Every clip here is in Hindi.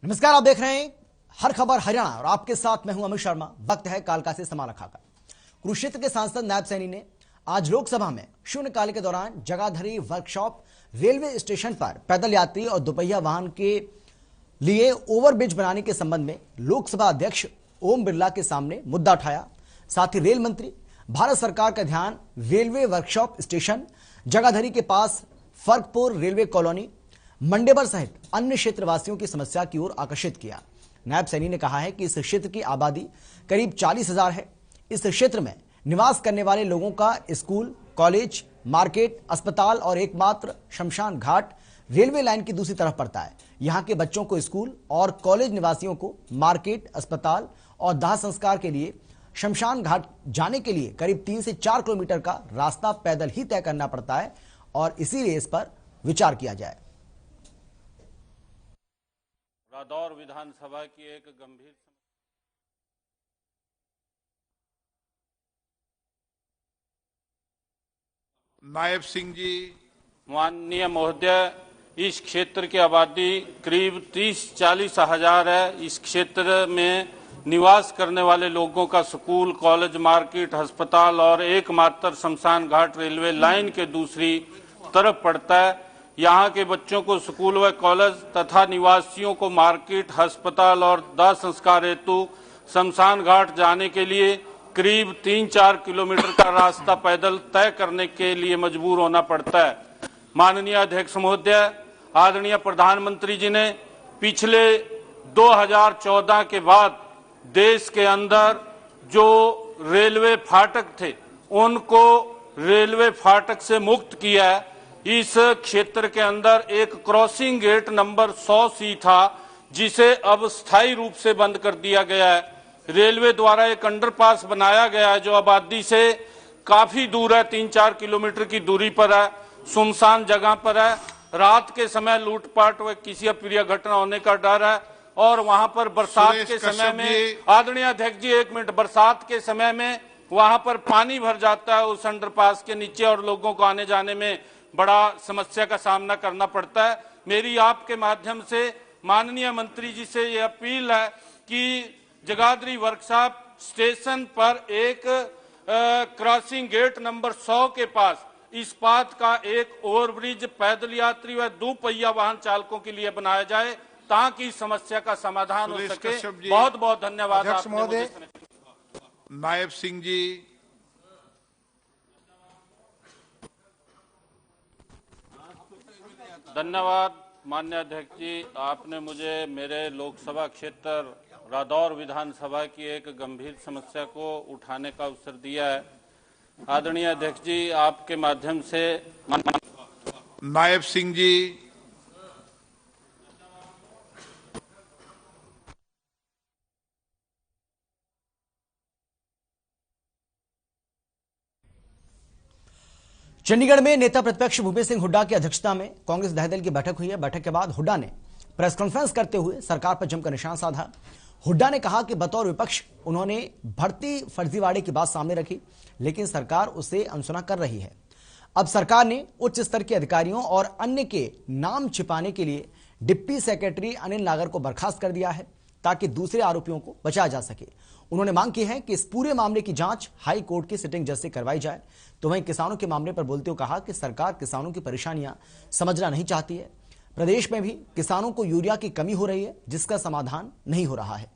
नमस्कार, आप देख रहे हैं हर खबर हरियाणा और आपके साथ मैं हूं अमित शर्मा। वक्त है कालका से समाचार का। कुरुक्षेत्र के सांसद नायब सैनी ने आज लोकसभा में शून्यकाल के दौरान जगाधरी वर्कशॉप रेलवे स्टेशन पर पैदल यात्री और दोपहिया वाहन के लिए ओवरब्रिज बनाने के संबंध में लोकसभा अध्यक्ष ओम बिरला के सामने मुद्दा उठाया। साथ ही रेल मंत्री भारत सरकार का ध्यान रेलवे वर्कशॉप स्टेशन जगाधरी के पास फर्कपुर रेलवे कॉलोनी मंडेबर सहित अन्य क्षेत्रवासियों की समस्या की ओर आकर्षित किया। नायब सैनी ने कहा है कि इस क्षेत्र की आबादी करीब 40,000 है। इस क्षेत्र में निवास करने वाले लोगों का स्कूल, कॉलेज, मार्केट, अस्पताल और एकमात्र शमशान घाट रेलवे लाइन की दूसरी तरफ पड़ता है। यहाँ के बच्चों को स्कूल और कॉलेज निवासियों को मार्केट, अस्पताल और दाह संस्कार के लिए शमशान घाट जाने के लिए करीब 3 से 4 किलोमीटर का रास्ता पैदल ही तय करना पड़ता है और इसीलिए इस पर विचार किया जाए। रादौर विधानसभा की एक गंभीर नायब सिंह जी। माननीय महोदय, इस क्षेत्र की आबादी करीब 30-40 हजार है। इस क्षेत्र में निवास करने वाले लोगों का स्कूल, कॉलेज, मार्केट, अस्पताल और एकमात्र शमशान घाट रेलवे लाइन के दूसरी तरफ पड़ता है। यहाँ के बच्चों को स्कूल व कॉलेज तथा निवासियों को मार्केट, अस्पताल और दाह संस्कार हेतु शमशान घाट जाने के लिए करीब 3-4 किलोमीटर का रास्ता पैदल तय करने के लिए मजबूर होना पड़ता है। माननीय अध्यक्ष महोदय, आदरणीय प्रधानमंत्री जी ने पिछले 2014 के बाद देश के अंदर जो रेलवे फाटक थे उनको रेलवे फाटक से मुक्त किया है। इस क्षेत्र के अंदर एक क्रॉसिंग गेट नंबर 100C था जिसे अब स्थायी रूप से बंद कर दिया गया है। रेलवे द्वारा एक अंडरपास बनाया गया है जो आबादी से काफी दूर है, 3-4 किलोमीटर की दूरी पर है, सुनसान जगह पर है। रात के समय लूटपाट व किसी अप्रिय घटना होने का डर है और वहां पर बरसात के समय में, आदरणीय अध्यक्ष जी 1 मिनट, बरसात के समय में वहां पर पानी भर जाता है उस अंडरपास के नीचे और लोगों को आने जाने में बड़ा समस्या का सामना करना पड़ता है। मेरी आपके माध्यम से माननीय मंत्री जी से ये अपील है कि जगाधरी वर्कशॉप स्टेशन पर एक क्रॉसिंग गेट नंबर 100 के पास इस्पात का एक ओवरब्रिज पैदल यात्री व दोपहिया वाहन चालकों के लिए बनाया जाए ताकि समस्या का समाधान हो सके। बहुत बहुत धन्यवाद। नायब सिंह जी। धन्यवाद माननीय अध्यक्ष जी, आपने मुझे मेरे लोकसभा क्षेत्र रादौर विधानसभा की एक गंभीर समस्या को उठाने का अवसर दिया है। आदरणीय अध्यक्ष जी, आपके माध्यम से नायब सिंह जी। चंडीगढ़ में नेता प्रतिपक्ष भूपेश सिंह हुड्डा की अध्यक्षता में कांग्रेस दल की बैठक हुई है। बैठक के बाद हुड्डा ने प्रेस कॉन्फ्रेंस करते हुए सरकार पर जमकर निशाना साधा। हुड्डा ने कहा कि बतौर विपक्ष उन्होंने भर्ती फर्जीवाड़े की बात सामने रखी, लेकिन सरकार उसे अनसुना कर रही है। अब सरकार ने उच्च स्तर के अधिकारियों और अन्य के नाम छिपाने के लिए डिप्टी सेक्रेटरी अनिल नागर को बर्खास्त कर दिया है ताकि दूसरे आरोपियों को बचाया जा सके। उन्होंने मांग की है कि इस पूरे मामले की जांच हाई कोर्ट की सिटिंग जज से करवाई जाए। तो वहीं किसानों के मामले पर बोलते हुए कहा कि सरकार किसानों की परेशानियां समझना नहीं चाहती है। प्रदेश में भी किसानों को यूरिया की कमी हो रही है जिसका समाधान नहीं हो रहा है।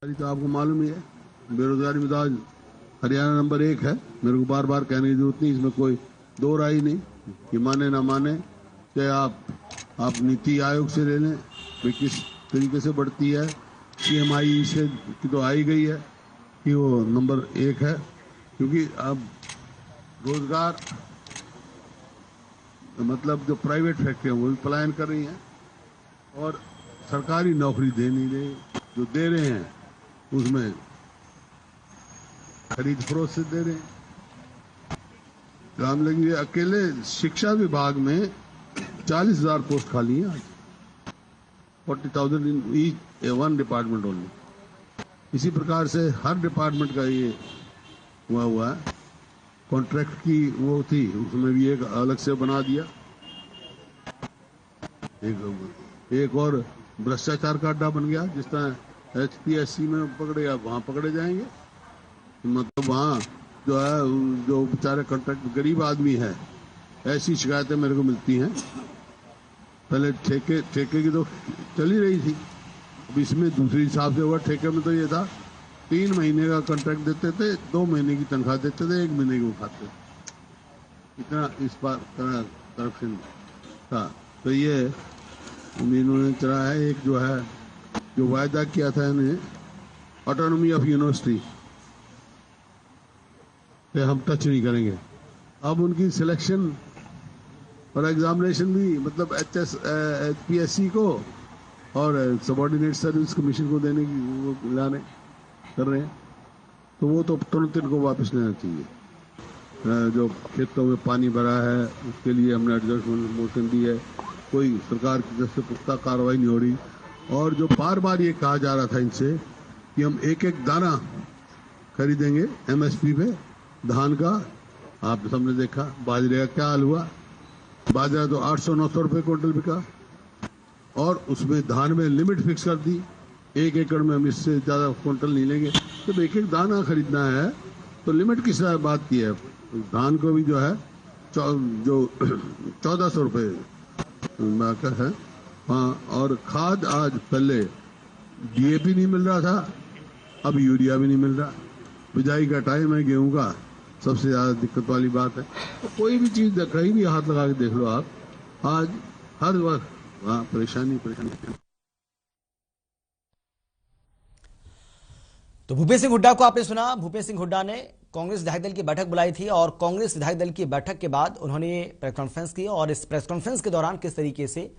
तो आपको मालूम ही है, बेरोजगारी में आज हरियाणा नंबर 1 है। मेरे को बार बार कहने की जरूरत नहीं, इसमें कोई दो राय नहीं कि माने ना माने। चाहे आप नीति आयोग से ले लें कि किस तरीके से बढ़ती है, CMI से की तो आई गई है कि वो नंबर 1 है, क्योंकि अब रोजगार मतलब जो प्राइवेट फैक्ट्रियां वो भी पलायन कर रही हैं और सरकारी नौकरी दे नहीं रही। जो दे रहे हैं उसमें खरीद फरोख्त से दे रहे हैं। राम लगी अकेले शिक्षा विभाग में 40,000 पोस्ट खाली हैं आज, 40,000 in each one department only. इसी प्रकार से हर डिपार्टमेंट का ये हुआ है। कॉन्ट्रैक्ट की वो थी, उसमें भी एक अलग से बना दिया। एक और भ्रष्टाचार का अड्डा बन गया, जिस तरह HPSC में पकड़े या वहां पकड़े जाएंगे। मतलब वहां जो है, जो बेचारे कॉन्ट्रैक्ट गरीब आदमी है, ऐसी शिकायतें मेरे को मिलती हैं। पहले ठेके की तो चल ही रही थी, अब इसमें दूसरे हिसाब से हुआ। ठेके में तो ये था 3 महीने का कॉन्ट्रैक्ट देते थे, 2 महीने की तनख्वाह देते थे, 1 महीने की वो खाते थे। इतना इस बार करप्शन था। तो ये इन्होंने चला है। एक जो है, जो वायदा किया था इन्हें, ऑटोनॉमी ऑफ यूनिवर्सिटी पे हम टच नहीं करेंगे। अब उनकी सिलेक्शन और एग्जामिनेशन भी, मतलब HPSC को और सबॉर्डिनेट सर्विस कमीशन को देने की वो लाने कर रहे हैं। तो वो तो तुरंत इनको वापस लेना चाहिए। जो खेतों में पानी भरा है उसके लिए हमने एडजस्टमेंट मोशन दी है, कोई सरकार की तरफ से पुख्ता कार्रवाई नहीं हो रही। और जो बार बार ये कहा जा रहा था इनसे कि हम एक एक दाना खरीदेंगे MSP पे धान का, आप सबने देखा बाजरे का क्या हाल हुआ। बाजरा तो 800-900 रुपए क्विंटल बिका, और उसमें धान में लिमिट फिक्स कर दी, 1 एकड़ में हम इससे ज्यादा क्विंटल नहीं लेंगे। जब एक एक दाना खरीदना है तो लिमिट किस बात की है। धान को भी जो है जो 1400 रुपए है। हाँ, और खाद आज, पहले DAP नहीं मिल रहा था, अब यूरिया भी नहीं मिल रहा। बिजाई का टाइम है गेहूं का, सबसे ज्यादा दिक्कत वाली बात है। तो कोई भी चीज कहीं भी हाथ लगा के देख लो आप, आज हर वक्त परेशानी। तो भूपेश सिंह हुड्डा को आपने सुना। भूपेश सिंह हुड्डा ने कांग्रेस विधायक दल की बैठक बुलाई थी और कांग्रेस विधायक दल की बैठक के बाद उन्होंने प्रेस कॉन्फ्रेंस की, और इस प्रेस कॉन्फ्रेंस के दौरान किस तरीके से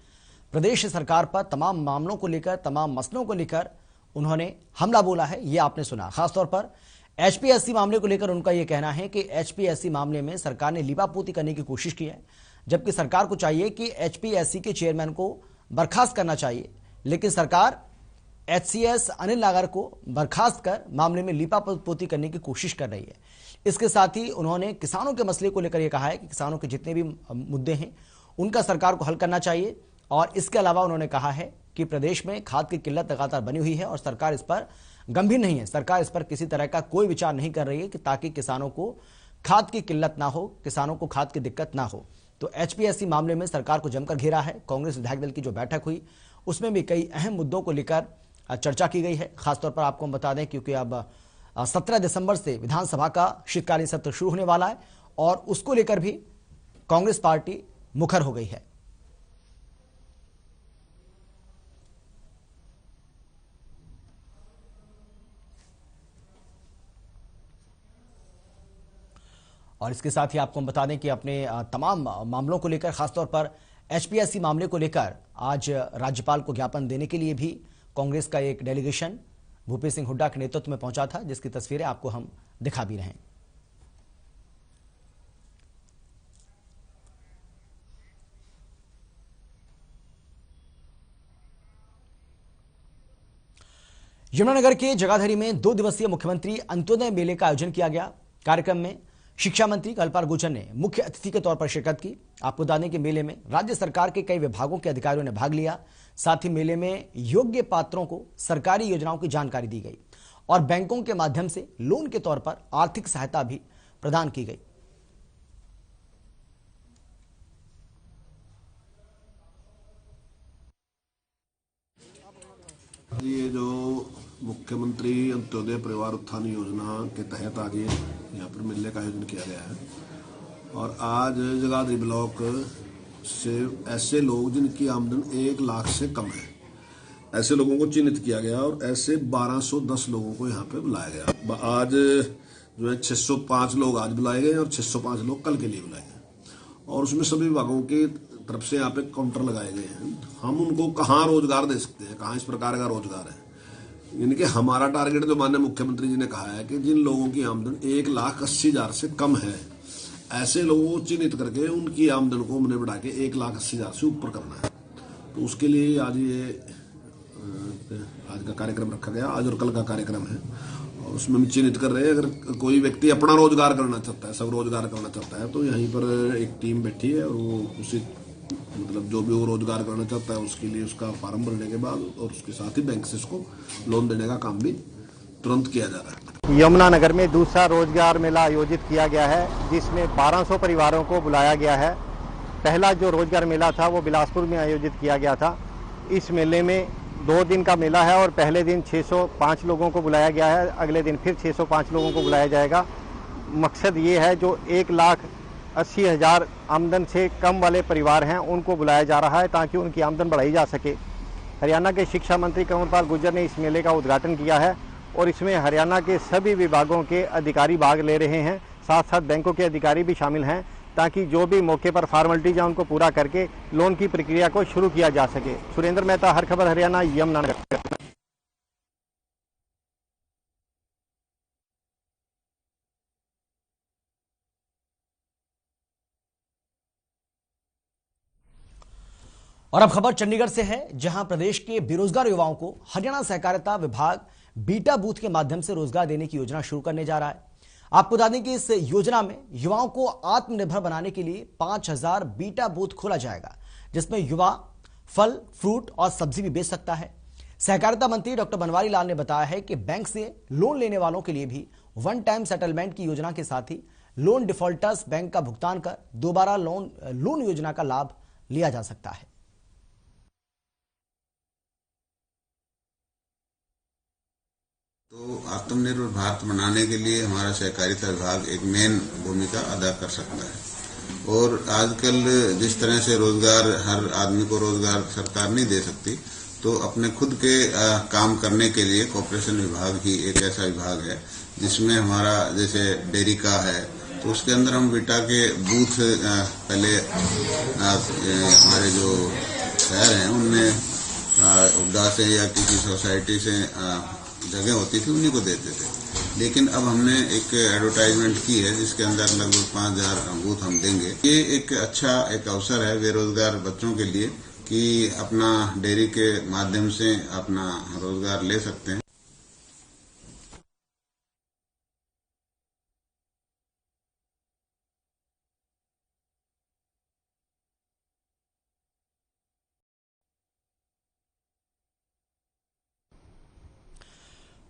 प्रदेश सरकार पर तमाम मामलों को लेकर, तमाम मसलों को लेकर उन्होंने हमला बोला है, ये आपने सुना। खासतौर पर HPSC मामले को लेकर उनका यह कहना है कि HPSC मामले में सरकार ने लीपापोती करने की कोशिश की है, जबकि सरकार को चाहिए कि HPSC के चेयरमैन को बर्खास्त करना चाहिए, लेकिन सरकार HCS अनिल नागर को बर्खास्त कर मामले में लीपापोती करने की कोशिश कर रही है। इसके साथ ही उन्होंने किसानों के मसले को लेकर यह कहा है कि किसानों के जितने भी मुद्दे हैं उनका सरकार को हल करना चाहिए। और इसके अलावा उन्होंने कहा है कि प्रदेश में खाद की किल्लत लगातार बनी हुई है और सरकार इस पर गंभीर नहीं है। सरकार इस पर किसी तरह का कोई विचार नहीं कर रही है कि ताकि किसानों को खाद की किल्लत ना हो, किसानों को खाद की दिक्कत ना हो। तो HPSC मामले में सरकार को जमकर घेरा है। कांग्रेस विधायक दल की जो बैठक हुई उसमें भी कई अहम मुद्दों को लेकर चर्चा की गई है। खासतौर पर आपको हम बता दें, क्योंकि अब 17 दिसंबर से विधानसभा का शीतकालीन सत्र शुरू होने वाला है और उसको लेकर भी कांग्रेस पार्टी मुखर हो गई है। और इसके साथ ही आपको हम बता दें कि अपने तमाम मामलों को लेकर, खासतौर पर HPSC मामले को लेकर आज राज्यपाल को ज्ञापन देने के लिए भी कांग्रेस का एक डेलीगेशन भूपेश सिंह हुड्डा के नेतृत्व में पहुंचा था, जिसकी तस्वीरें आपको हम दिखा भी रहे हैं। यमुनानगर के जगाधरी में 2 दिवसीय मुख्यमंत्री अंत्योदय मेले का आयोजन किया गया। कार्यक्रम में शिक्षा मंत्री कल्पना गुर्जर ने मुख्य अतिथि के तौर पर शिरकत की। आपको बता दें कि मेले में राज्य सरकार के कई विभागों के अधिकारियों ने भाग लिया। साथ ही मेले में योग्य पात्रों को सरकारी योजनाओं की जानकारी दी गई और बैंकों के माध्यम से लोन के तौर पर आर्थिक सहायता भी प्रदान की गई। ये जो मुख्यमंत्री अंत्योदय परिवार उत्थान योजना के तहत आज ये यहाँ पर मेले का आयोजन किया गया है। और आज जगाधरी ब्लॉक से ऐसे लोग जिनकी आमदन 1 लाख से कम है, ऐसे लोगों को चिन्हित किया गया और ऐसे 1210 लोगों को यहाँ पे बुलाया गया। आज जो है 605 लोग आज बुलाए गए और 605 लोग कल के लिए बुलाए गए। और उसमें सभी विभागों की तरफ से यहाँ पे काउंटर लगाए गए हैं। हम उनको कहाँ रोजगार दे सकते हैं, कहाँ इस प्रकार का रोजगार है। यानी कि हमारा टारगेट जो माननीय मुख्यमंत्री जी ने कहा है कि जिन लोगों की आमदन 1,80,000 से कम है, ऐसे लोगों को चिन्हित करके उनकी आमदन को हमने बढ़ा के 1,80,000 से ऊपर करना है। तो उसके लिए आज ये आज का कार्यक्रम रखा गया, आज और कल का कार्यक्रम है। और उसमें हम चिन्हित कर रहे हैं, अगर कोई व्यक्ति अपना रोजगार करना चाहता है, सब रोजगार करना चाहता है, तो यहीं पर एक टीम बैठी है और वो उसी मतलब जो भी वो रोजगार करना चाहता है उसके लिए उसका फार्म भरने के बाद और उसके साथ ही बैंक से उसको लोन देने का काम भी तुरंत किया जा रहा है। यमुनानगर में दूसरा रोजगार मेला आयोजित किया गया है, जिसमें 1200 परिवारों को बुलाया गया है। पहला जो रोजगार मेला था वो बिलासपुर में आयोजित किया गया था। इस मेले में 2 दिन का मेला है और पहले दिन 605 लोगों को बुलाया गया है, अगले दिन फिर 605 लोगों को बुलाया जाएगा। मकसद ये है जो 1,80,000 आमदन से कम वाले परिवार हैं उनको बुलाया जा रहा है ताकि उनकी आमदन बढ़ाई जा सके। हरियाणा के शिक्षा मंत्री कंवरपाल गुर्जर ने इस मेले का उद्घाटन किया है और इसमें हरियाणा के सभी विभागों के अधिकारी भाग ले रहे हैं, साथ साथ बैंकों के अधिकारी भी शामिल हैं, ताकि जो भी मौके पर फॉर्मेलिटीज है उनको पूरा करके लोन की प्रक्रिया को शुरू किया जा सके। सुरेंद्र मेहता, हर खबर हरियाणा, यमुनानगर। और अब खबर चंडीगढ़ से है, जहां प्रदेश के बेरोजगार युवाओं को हरियाणा सहकारिता विभाग बीटा बूथ के माध्यम से रोजगार देने की योजना शुरू करने जा रहा है। आपको बता दें कि इस योजना में युवाओं को आत्मनिर्भर बनाने के लिए 5000 बीटा बूथ खोला जाएगा, जिसमें युवा फल, फ्रूट और सब्जी भी बेच सकता है। सहकारिता मंत्री डॉक्टर बनवारी लाल ने बताया है कि बैंक से लोन लेने वालों के लिए भी वन टाइम सेटलमेंट की योजना के साथ ही लोन डिफॉल्टर्स बैंक का भुगतान कर दोबारा लोन योजना का लाभ लिया जा सकता है। तो आत्मनिर्भर भारत बनाने के लिए हमारा सहकारिता विभाग एक मेन भूमिका अदा कर सकता है। और आजकल जिस तरह से रोजगार, हर आदमी को रोजगार सरकार नहीं दे सकती, तो अपने खुद के काम करने के लिए कॉर्पोरेशन विभाग ही एक ऐसा विभाग है जिसमें हमारा जैसे डेयरी का है, तो उसके अंदर हम बीटा के बूथ पहले हमारे जो शहर हैं उनमें उड्डा से या किसी सोसाइटी से जगह होती थी उन्हीं को देते थे। लेकिन अब हमने एक एडवर्टाइजमेंट की है जिसके अंदर लगभग 5000 बूथ हम देंगे। ये एक अच्छा एक अवसर है बेरोजगार बच्चों के लिए कि अपना डेयरी के माध्यम से अपना रोजगार ले सकते हैं।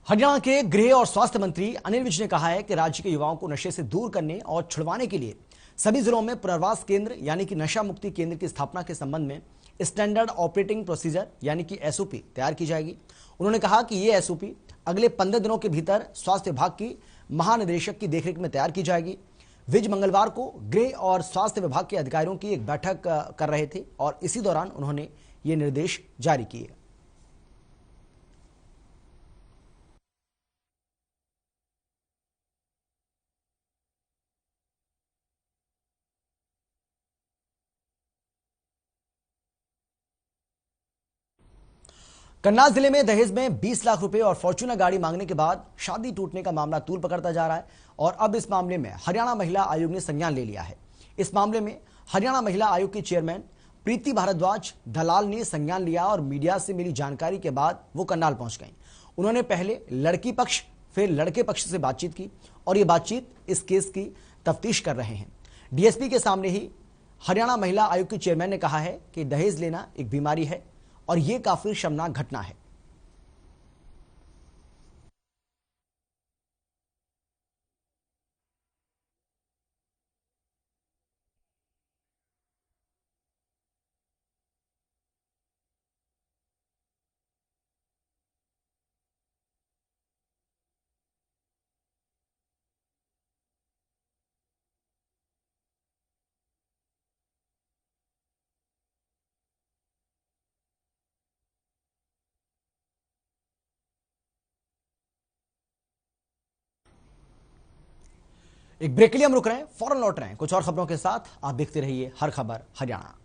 हरियाणा के गृह और स्वास्थ्य मंत्री अनिल विज ने कहा है कि राज्य के युवाओं को नशे से दूर करने और छुड़वाने के लिए सभी जिलों में पुनर्वास केंद्र यानी कि नशा मुक्ति केंद्र की स्थापना के संबंध में स्टैंडर्ड ऑपरेटिंग प्रोसीजर यानी कि एसओपी तैयार की जाएगी। उन्होंने कहा कि ये एसओपी अगले 15 दिनों के भीतर स्वास्थ्य विभाग की महानिदेशक की देखरेख में तैयार की जाएगी। विज मंगलवार को गृह और स्वास्थ्य विभाग के अधिकारियों की एक बैठक कर रहे थे और इसी दौरान उन्होंने ये निर्देश जारी किए। करनाल जिले में दहेज में 20 लाख रुपए और फॉर्च्यूनर गाड़ी मांगने के बाद शादी टूटने का मामला तूल पकड़ता जा रहा है और अब इस मामले में हरियाणा महिला आयोग ने संज्ञान ले लिया है। इस मामले में हरियाणा महिला आयोग की चेयरमैन प्रीति भारद्वाज दलाल ने संज्ञान लिया और मीडिया से मिली जानकारी के बाद वो करनाल पहुंच गई। उन्होंने पहले लड़की पक्ष फिर लड़के पक्ष से बातचीत की और ये बातचीत इस केस की तफ्तीश कर रहे हैं। डीएसपी के सामने ही हरियाणा महिला आयोग की चेयरमैन ने कहा है कि दहेज लेना एक बीमारी है और यह काफी शर्मनाक घटना है। एक ब्रेक के लिए हम रुक रहे हैं, फौरन लौट रहे हैं कुछ और खबरों के साथ। आप देखते रहिए हर खबर हरियाणा।